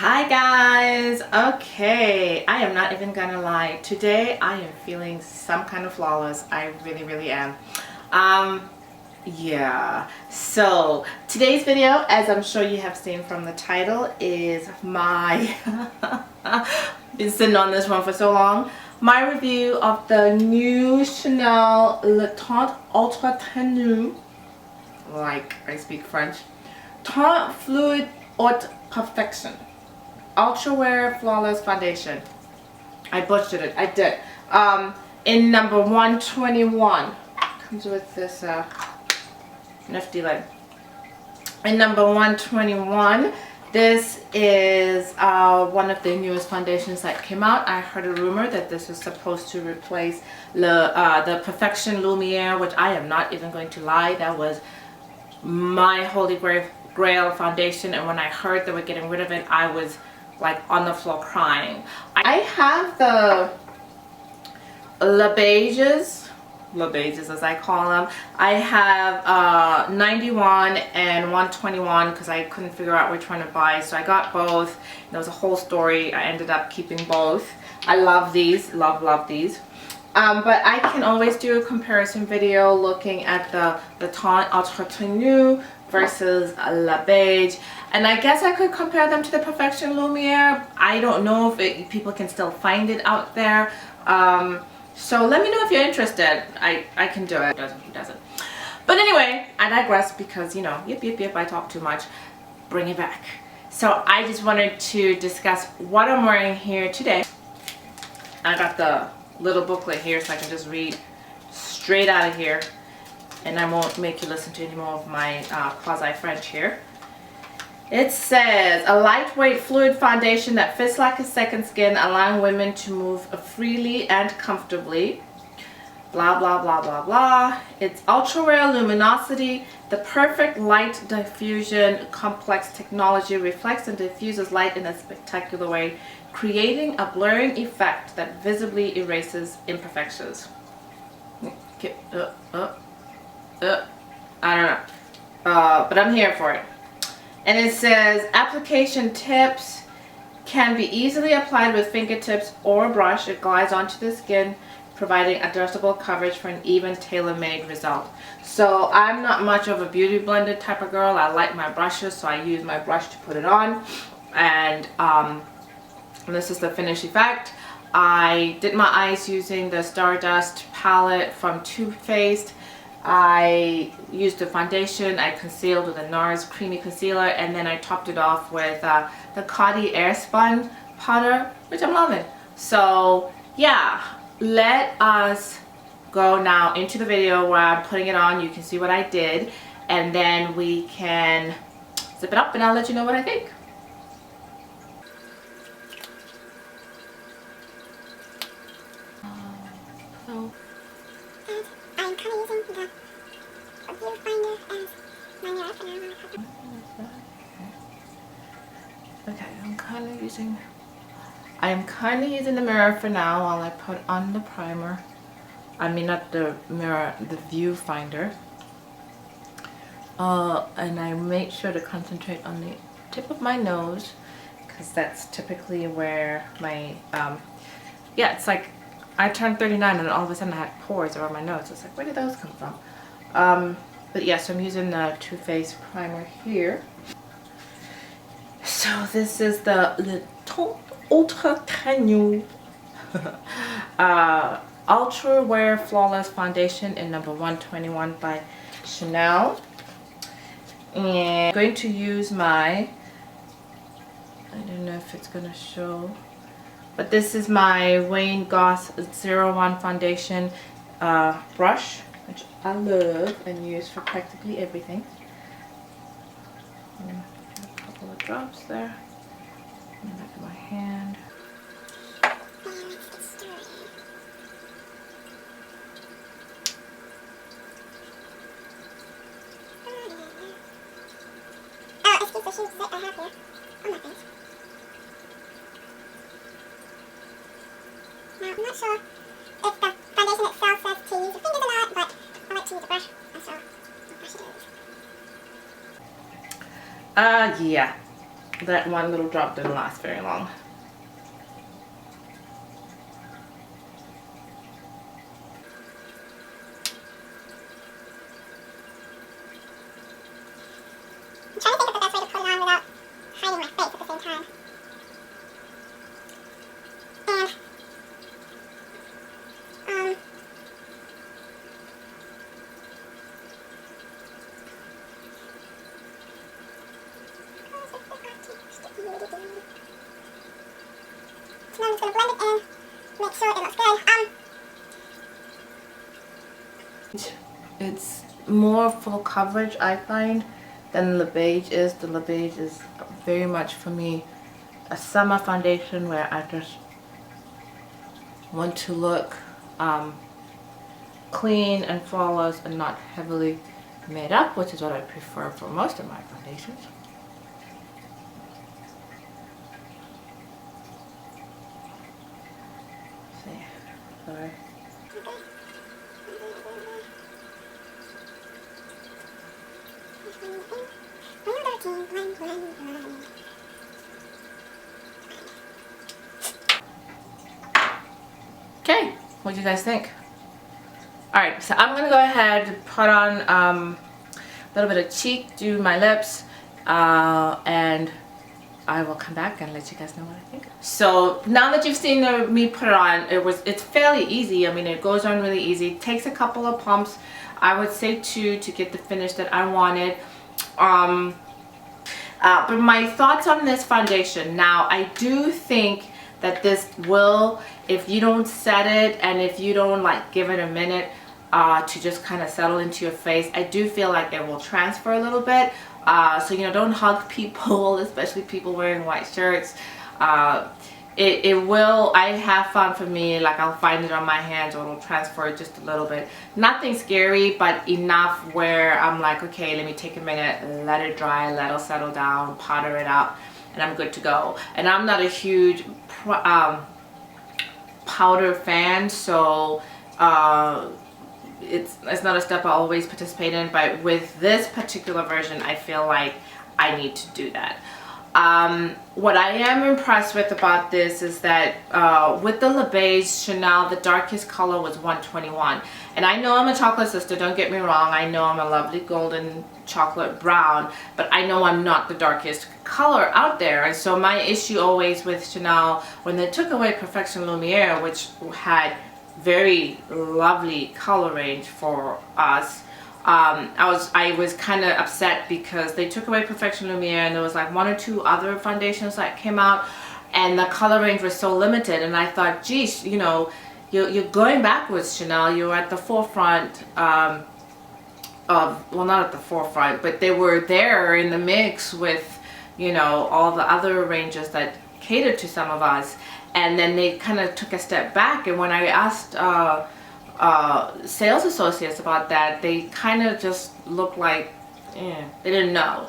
Hi guys. Okay, I am not even gonna lie, today I am feeling some kind of flawless. I really am. Yeah, so today's video, as I'm sure you have seen from the title, is my been sitting on this one for so long, my review of the new Chanel LeTeint Ultra Tenue, like I speak French, Teint Fluid Haute Perfection Ultra Wear Flawless Foundation. I butchered it. I did. In number 121. Comes with this nifty lid. In number 121, this is one of the newest foundations that came out. I heard a rumor that this was supposed to replace the Perfection Lumiere, which I am not even going to lie, that was my holy grail foundation, and when I heard they were getting rid of it, I was like on the floor crying. I have the Les Beiges as I call them. I have 91 and 121 because I couldn't figure out which one to buy, so I got both. There was a whole story. I ended up keeping both. I love these, love these. But I can always do a comparison video looking at the Teint Ultra Tenue versus Les Beiges, and I guess I could compare them to the Perfection Lumiere. I don't know if people can still find it out there, so let me know if you're interested. I can do it. Who doesn't? But anyway, I digress because, you know, yip, I talk too much. Bring it back. So I just wanted to discuss what I'm wearing here today. I got the little booklet here so I can just read straight out of here, and I won't make you listen to any more of my quasi-French here. It says, a lightweight fluid foundation that fits like a second skin, allowing women to move freely and comfortably. Blah, blah, blah, blah, blah. It's ultra rare luminosity. The perfect light diffusion complex technology reflects and diffuses light in a spectacular way, creating a blurring effect that visibly erases imperfections. Okay, I don't know, but I'm here for it. And it says, application tips: can be easily applied with fingertips or a brush. It glides onto the skin, providing adjustable coverage for an even tailor-made result. So I'm not much of a beauty blender type of girl. I like my brushes, so I use my brush to put it on. And this is the finished effect. I did my eyes using the Stardust palette from Too Faced. I used the foundation, I concealed with a Nars creamy concealer, and then I topped it off with the Coty Airspun powder, which I'm loving. So yeah, let us go now into the video where I'm putting it on. You can see what I did, and then we can zip it up and I'll let you know what I think. I'm kind of using the viewfinder as my mirror for now. Okay, I am kind of using the mirror for now while I put on the primer. I mean, not the mirror, the viewfinder. And I make sure to concentrate on the tip of my nose, because that's typically where my yeah, it's like I turned 39 and all of a sudden I had pores around my nose. It's like, where did those come from? But yes, I'm using the Too Faced primer here. So this is the Teint Ultra Tenue Ultra Wear Flawless Foundation in number 121 by Chanel. And I'm going to use my, I don't know if it's going to show, but this is my Wayne Goss 01 foundation brush, which I love and use for practically everything. A couple of drops there in the back of my hand. Excuse the shades that I have here on my face. Now, I'm not sure if the foundation itself says to use your fingers or not, but I like to use a brush, so I'll brush it Yeah. that one little drop didn't last very long. I'm trying to think of the best way to put it on without hiding my face at the same time. So now I'm just going to blend it in, make sure it looks good. It's more full coverage, I find, than Les Beiges is. The Les Beiges is very much for me a summer foundation where I just want to look clean and flawless and not heavily made up, which is what I prefer for most of my foundations. See, sorry. Okay, what do you guys think? Alright, so I'm going to go ahead and put on a little bit of cheek, do my lips, and I will come back and let you guys know what I think. So now that you've seen me put it on, it's fairly easy. I mean, it goes on really easy. It takes a couple of pumps. I would say 2 to get the finish that I wanted. But my thoughts on this foundation. Now, I do think that this will, if you don't set it and if you don't like give it a minute to just kind of settle into your face, I do feel like it will transfer a little bit. So, you know, don't hug people, especially people wearing white shirts. It will, I have found for me, like I'll find it on my hands or it'll transfer just a little bit. Nothing scary, but enough where I'm like, okay, let me take a minute, let it dry, let it settle down, powder it up, and I'm good to go. And I'm not a huge powder fan, so it's not a step I always participate in, but with this particular version, I feel like I need to do that. What I am impressed with about this is that with the Les Beiges Chanel, the darkest color was 121. And I know I'm a chocolate sister, don't get me wrong. I know I'm a lovely golden chocolate brown, but I know I'm not the darkest color out there. And so my issue always with Chanel, when they took away Perfection Lumiere, which had very lovely color range for us, I was kind of upset because they took away Perfection Lumiere and there was like 1 or 2 other foundations that came out and the color range was so limited, and I thought, geez, you know, you're going backwards, Chanel. You're at the forefront of, well, not at the forefront, but they were there in the mix with, you know, all the other ranges that catered to some of us, and then they kind of took a step back. And when I asked sales associates about that, they kind of just looked like, they didn't know.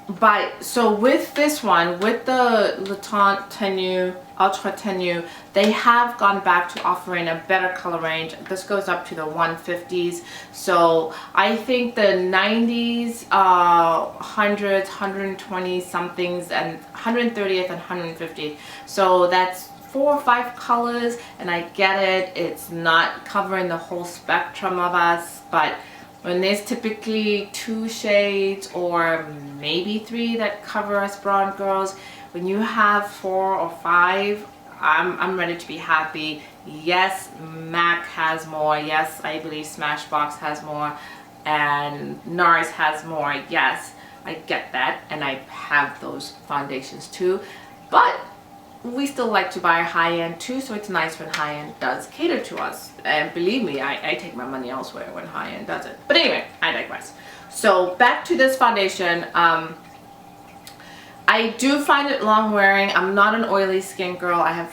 But so with this one, with the LeTeint Ultra Tenue, they have gone back to offering a better color range. This goes up to the 150s. So I think the 90s, 100s, 120 somethings, and 130th and 150th. So that's 4 or 5 colors, and I get it. It's not covering the whole spectrum of us, but when there's typically 2 shades or maybe 3 that cover us brown girls, when you have 4 or 5, I'm ready to be happy. Yes, MAC has more. Yes, I believe Smashox has more, and Nars has more. Yes, I get that, and I have those foundations too, but we still like to buy high-end too, so it's nice when high-end does cater to us. And believe me, I take my money elsewhere when high-end does it. But anyway, I digress. So back to this foundation. I do find it long wearing. I'm not an oily skin girl. I have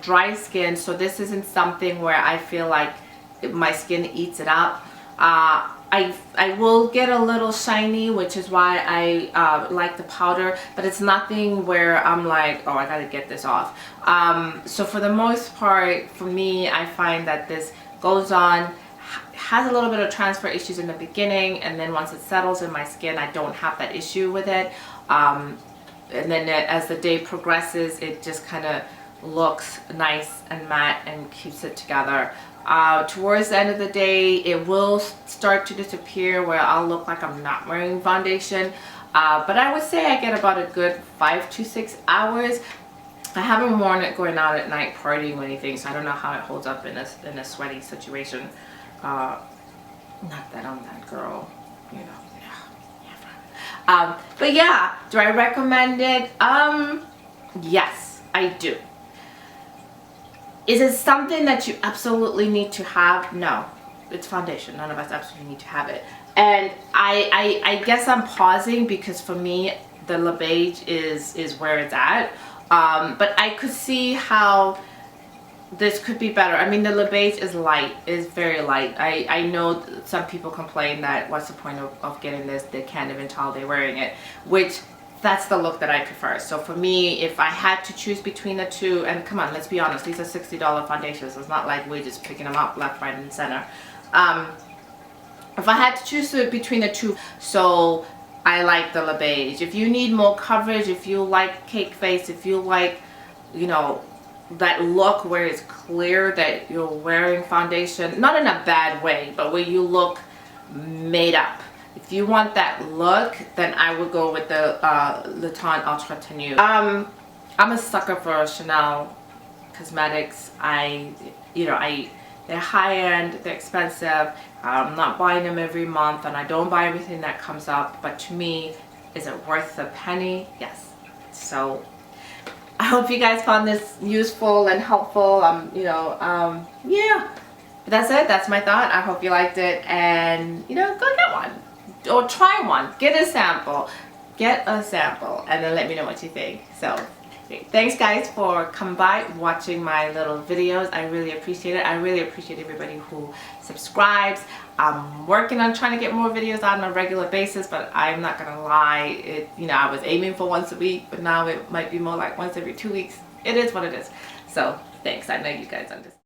dry skin, so this isn't something where I feel like my skin eats it up. I will get a little shiny, which is why I like the powder, but it's nothing where I'm like, oh, I gotta get this off. So for the most part, for me, I find that this goes on, has a little bit of transfer issues in the beginning, and then once it settles in my skin, I don't have that issue with it. And then as the day progresses, it just kind of looks nice and matte and keeps it together. Towards the end of the day, it will start to disappear where I'll look like I'm not wearing foundation. But I would say I get about a good 5 to 6 hours. I haven't worn it going out at night partying or anything, so I don't know how it holds up in a sweaty situation. Not that I'm that girl, you know. But yeah, do I recommend it? Yes, I do. Is it something that you absolutely need to have? No, it's foundation. None of us absolutely need to have it. And I guess I'm pausing because for me, the Les Beiges is where it's at. But I could see how this could be better. I mean, the Les Beiges is light, is very light. I know some people complain that what's the point of getting this? They can't even tell they're wearing it, which that's the look that I prefer. So for me, if I had to choose between the two, and come on, let's be honest, these are $60 foundations. It's not like we're just picking them up left, right, and center. If I had to choose between the two, so I like the Les Beiges. If you need more coverage, if you like cake face, if you like, you know, that look where it's clear that you're wearing foundation, not in a bad way, but where you look made up. If you want that look, then I would go with the Teint Ultra Tenue. I'm a sucker for Chanel cosmetics. They're high end, they're expensive. I'm not buying them every month, and I don't buy everything that comes up. But to me, is it worth the penny? Yes. So I hope you guys found this useful and helpful. Yeah. But that's it. That's my thought. I hope you liked it, and go get one or try one. Get a sample, and then let me know what you think. So. Thanks guys for coming by, watching my little videos. I really appreciate it. I really appreciate everybody who subscribes. I'm working on trying to get more videos out on a regular basis, but I'm not gonna lie, I was aiming for once a week, but now it might be more like once every 2 weeks. It is what it is. So thanks. I know you guys understand.